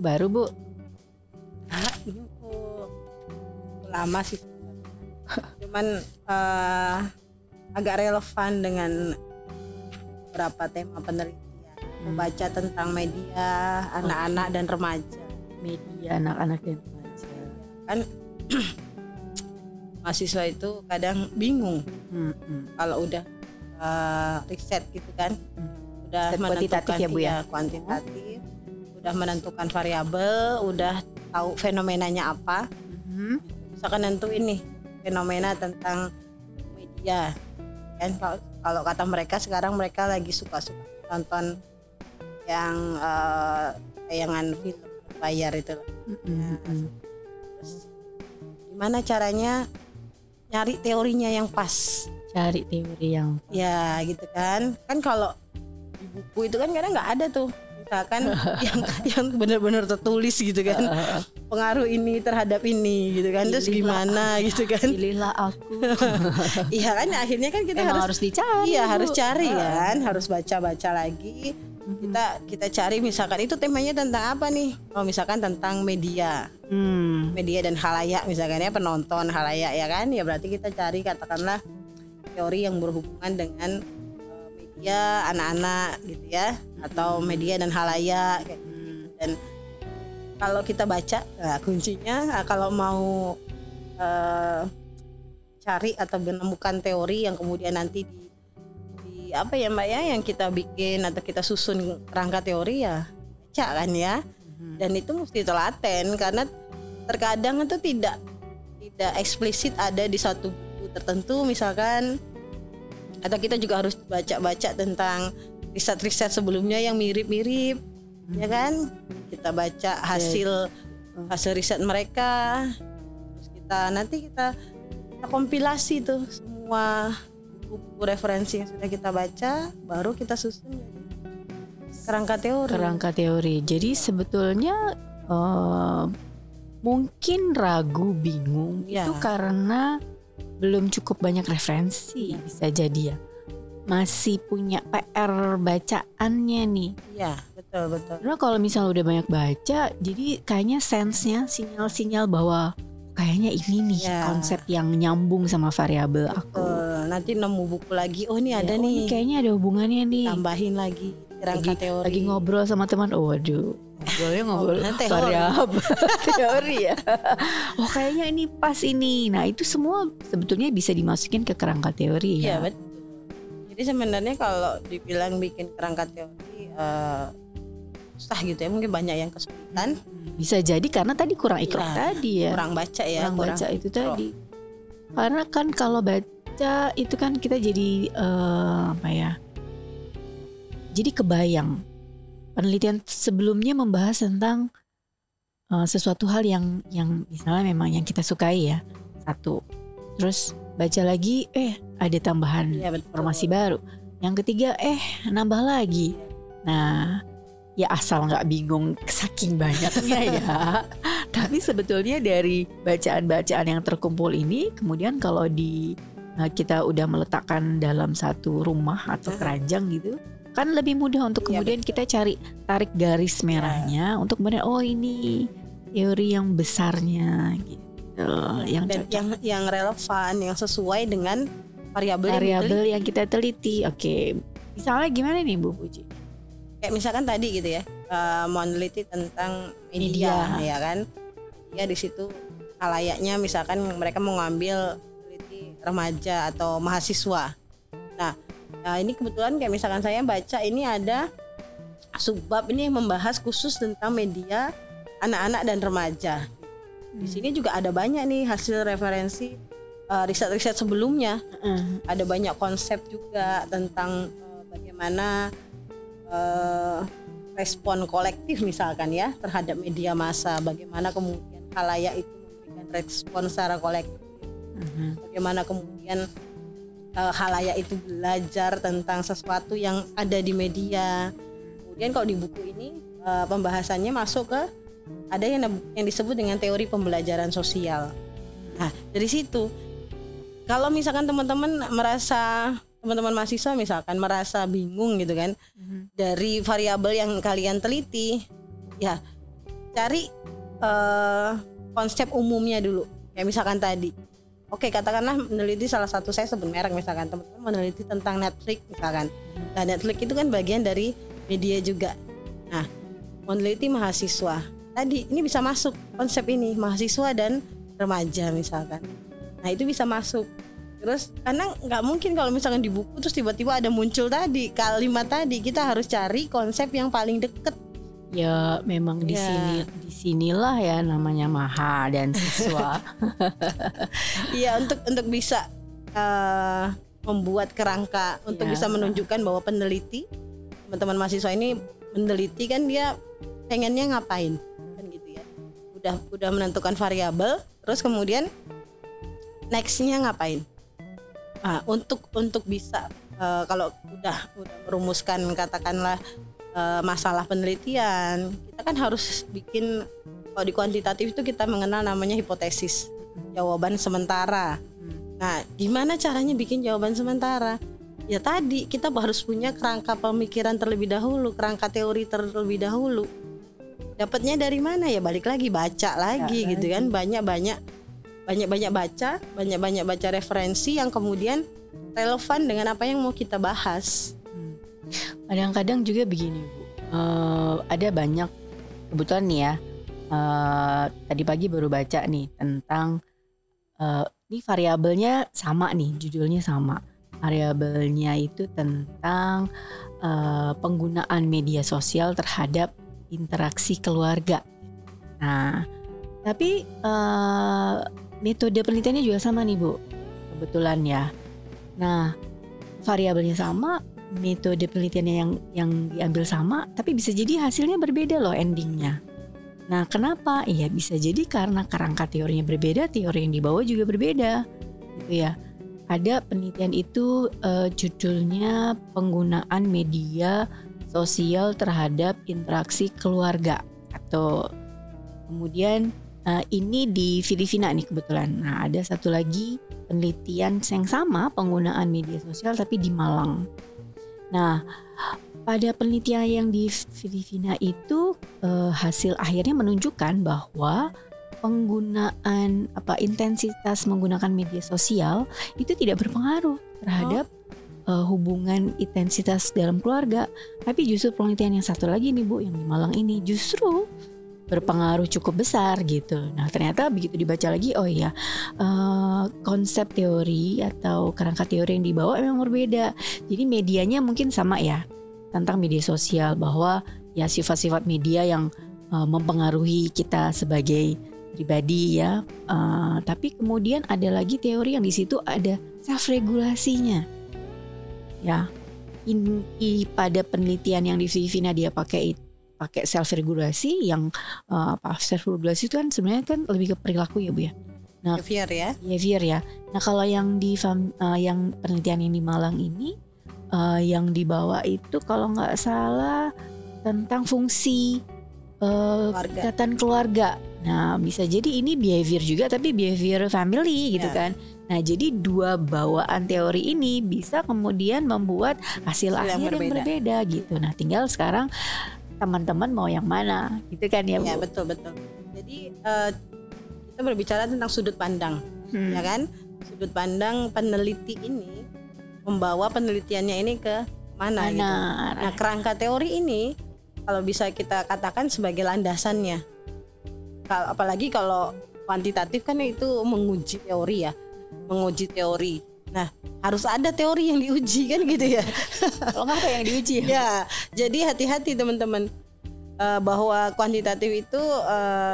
buku baru Bu? Ini buku lama sih, cuman agak relevan dengan beberapa tema penelitian. Membaca tentang media, anak-anak dan remaja. Media anak-anak dan remaja. Kan mahasiswa itu kadang bingung kalau udah riset gitu kan, udah Riset menentukan kuantitatif ya, Bu, ya? kuantitatif, udah menentukan variabel, udah tahu fenomenanya apa. Misalkan nentuin nih fenomena tentang media kan, kalau kata mereka sekarang mereka lagi suka-suka nonton yang tayangan film bayar itu. Terus gimana caranya nyari teorinya yang pas? Cari teori yang Ya gitu kan kalau di buku itu kan kadang nggak ada tuh, misalkan yang benar-benar tertulis gitu kan, pengaruh ini terhadap ini gitu kan, terus gimana gitu kan. Pilihlah aku. Iya kan akhirnya kan kita Emang harus dicari. Iya Bu. harus cari kan, harus baca-baca lagi. Kita cari misalkan itu temanya tentang apa nih? Oh misalkan tentang media, media dan halayak misalkan ya, penonton halayak ya kan, ya berarti kita cari katakanlah teori yang berhubungan dengan media anak-anak gitu ya, atau media dan halayak. Dan kalau kita baca, nah, kuncinya kalau mau cari atau menemukan teori yang kemudian nanti di apa ya Mbak ya, yang kita bikin atau kita susun kerangka teori ya baca kan ya. Dan itu mesti telaten karena terkadang itu tidak eksplisit ada di satu buku tertentu misalkan, atau kita juga harus baca-baca tentang riset-riset sebelumnya yang mirip-mirip ya kan, kita baca hasil riset mereka, terus kita kompilasi tuh semua buku referensi yang sudah kita baca, baru kita susun kerangka teori. Jadi sebetulnya mungkin ragu, bingung itu karena belum cukup banyak referensi, bisa jadi ya. Masih punya PR bacaannya nih. Iya, betul. Karena kalau misalnya udah banyak baca, jadi kayaknya sense-nya, sinyal-sinyal bahwa kayaknya ini nih konsep yang nyambung sama variabel aku. Nanti nemu buku lagi, oh ini ada nih. Ini kayaknya ada hubungannya nih. Tambahin lagi kerangka teori. Lagi ngobrol sama teman, waduh. Ngobrol variabel teori ya. Oh kayaknya ini pas ini. Nah itu semua sebetulnya bisa dimasukin ke kerangka teori ya. Iya betul. Jadi sebenarnya kalau dibilang bikin kerangka teori susah gitu ya, mungkin banyak yang kesulitan. Bisa jadi karena tadi kurang ikro tadi ya. Kurang baca ya. Kurang baca itu tadi. Karena kan kalau baca itu kan kita jadi apa ya? Jadi kebayang. Penelitian sebelumnya membahas tentang sesuatu hal yang misalnya memang yang kita sukai ya, satu. Terus baca lagi, ada tambahan informasi baru. Yang ketiga, nambah lagi. Nah, ya asal nggak bingung saking banyaknya ya. Tapi sebetulnya dari bacaan-bacaan yang terkumpul ini, kemudian kalau kita udah meletakkan dalam satu rumah atau keranjang gitu, kan lebih mudah untuk kemudian kita tarik garis merahnya untuk kemudian ini teori yang besarnya gitu, yang relevan, yang sesuai dengan variabel yang kita teliti. Oke, misalnya gimana nih Bu Puji? Kayak misalkan tadi gitu ya, mau meneliti tentang media ya kan, ya di situ halayaknya misalkan mereka mau ngambil teliti remaja atau mahasiswa. Nah ini kebetulan kayak misalkan saya baca ini ada subbab ini membahas khusus tentang media anak-anak dan remaja. Di sini juga ada banyak nih hasil referensi riset-riset sebelumnya. Ada banyak konsep juga tentang bagaimana respon kolektif misalkan ya terhadap media massa. Bagaimana kemudian khalayak itu memberikan respon secara kolektif. Bagaimana kemudian khalayak itu belajar tentang sesuatu yang ada di media. Kemudian kalau di buku ini pembahasannya masuk ke ada yang disebut dengan teori pembelajaran sosial. Nah dari situ kalau misalkan teman-teman mahasiswa misalkan merasa bingung gitu kan dari variabel yang kalian teliti, ya cari konsep umumnya dulu. Kayak misalkan tadi, oke katakanlah meneliti salah satu, saya sebut merek misalkan, teman-teman meneliti tentang Netflix misalkan. Nah Netflix itu kan bagian dari media juga. Nah meneliti mahasiswa, tadi ini bisa masuk konsep ini, mahasiswa dan remaja misalkan. Nah itu bisa masuk. Terus karena nggak mungkin kalau misalkan di buku terus tiba-tiba ada muncul tadi kalimat tadi, kita harus cari konsep yang paling deket. Ya memang disinilah ya namanya maha dan siswa. Iya untuk bisa membuat kerangka, untuk bisa menunjukkan bahwa peneliti, teman-teman mahasiswa ini meneliti kan dia pengennya ngapain kan gitu ya. Udah menentukan variabel, terus kemudian nextnya ngapain. Nah, untuk bisa kalau udah merumuskan katakanlah masalah penelitian, kita kan harus bikin, kalau di kuantitatif itu kita mengenal namanya hipotesis, jawaban sementara. Nah, gimana caranya bikin jawaban sementara? Ya tadi kita harus punya kerangka pemikiran terlebih dahulu, kerangka teori terlebih dahulu. Dapatnya dari mana? Ya balik lagi baca lagi gitu kan, banyak-banyak baca referensi yang kemudian relevan dengan apa yang mau kita bahas. Kadang-kadang juga begini Bu, ada banyak, kebetulan nih ya, tadi pagi baru baca nih tentang ini variabelnya sama nih, judulnya sama, variabelnya itu tentang penggunaan media sosial terhadap interaksi keluarga. Nah tapi metode penelitiannya juga sama nih Bu, kebetulan ya. Nah variabelnya sama, metode penelitiannya yang diambil sama, tapi bisa jadi hasilnya berbeda loh endingnya. Nah kenapa? Iya bisa jadi karena kerangka teorinya berbeda, teori yang dibawa juga berbeda gitu ya. Ada penelitian itu judulnya penggunaan media sosial terhadap interaksi keluarga, atau kemudian ini di Filipina nih kebetulan. Nah ada satu lagi penelitian yang sama, penggunaan media sosial tapi di Malang. Nah pada penelitian yang di Filipina itu hasil akhirnya menunjukkan bahwa penggunaan intensitas menggunakan media sosial itu tidak berpengaruh terhadap hubungan intensitas dalam keluarga. Tapi justru penelitian yang satu lagi nih Bu, yang di Malang ini justru berpengaruh cukup besar gitu. Nah ternyata begitu dibaca lagi, oh iya konsep teori atau kerangka teori yang dibawa memang berbeda. Jadi medianya mungkin sama ya, tentang media sosial, bahwa ya sifat-sifat media yang mempengaruhi kita sebagai pribadi ya. Tapi kemudian ada lagi teori yang di situ ada self regulasinya. Ya, pada penelitian yang di Filipina dia pakai self regulasi, yang self regulasi itu kan sebenarnya kan lebih ke perilaku ya Bu ya. Nah, behavior ya. Nah kalau yang yang penelitian yang di Malang ini yang dibawa itu kalau nggak salah tentang fungsi ikatan keluarga. Nah bisa jadi ini behavior juga, tapi behavior family gitu kan. Nah jadi dua bawaan teori ini bisa kemudian membuat hasil akhir yang berbeda gitu. Nah tinggal sekarang teman-teman mau yang mana gitu kan ya Bu? Ya betul. Jadi kita berbicara tentang sudut pandang, ya kan? Sudut pandang peneliti ini membawa penelitiannya ini ke mana gitu. Nah kerangka teori ini kalau bisa kita katakan sebagai landasannya. Apalagi kalau kuantitatif kan itu menguji teori. Nah harus ada teori yang diuji kan gitu ya. Kalau nggak apa yang diuji ya. Jadi hati-hati teman-teman, bahwa kuantitatif itu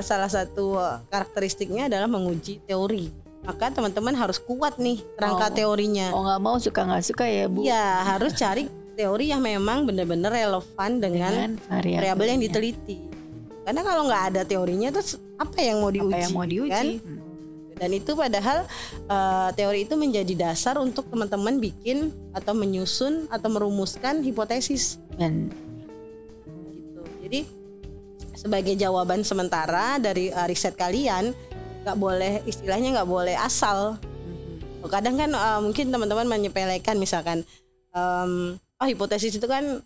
salah satu karakteristiknya adalah menguji teori. Maka teman-teman harus kuat nih kerangka teorinya. Nggak mau suka nggak suka ya Bu. Ya harus cari teori yang memang benar-benar relevan dengan variabel yang diteliti. Karena kalau nggak ada teorinya terus apa yang mau diuji? Kan? Dan itu padahal teori itu menjadi dasar untuk teman-teman bikin atau menyusun atau merumuskan hipotesis. Dan gitu. Jadi sebagai jawaban sementara dari riset kalian, istilahnya nggak boleh asal. Kadang kan mungkin teman-teman menyepelekan misalkan, hipotesis itu kan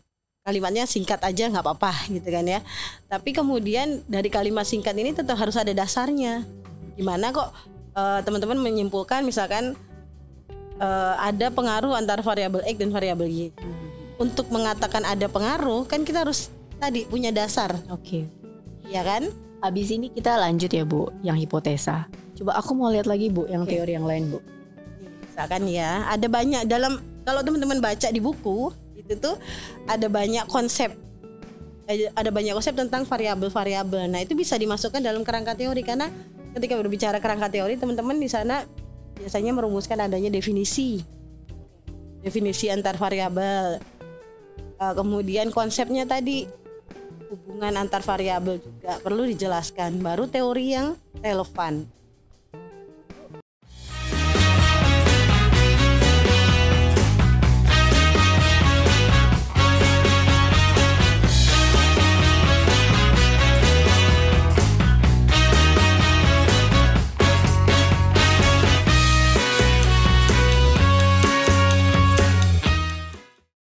kalimatnya singkat aja nggak apa-apa gitu kan ya. Tapi kemudian dari kalimat singkat ini tetap harus ada dasarnya. Gimana kok teman-teman menyimpulkan misalkan ada pengaruh antara variabel X dan variabel Y. Untuk mengatakan ada pengaruh kan kita harus tadi punya dasar. Oke. Ya kan? Habis ini kita lanjut ya Bu, yang hipotesa. Coba aku mau lihat lagi Bu, yang teori yang lain Bu. Misalkan ya, ada banyak kalau teman-teman baca di buku itu tuh ada banyak konsep tentang variabel-variabel. Nah, itu bisa dimasukkan dalam kerangka teori karena ketika berbicara kerangka teori teman-teman di sana biasanya merumuskan adanya definisi antar variabel. Kemudian konsepnya tadi hubungan antar variabel juga perlu dijelaskan. Baru teori yang relevan.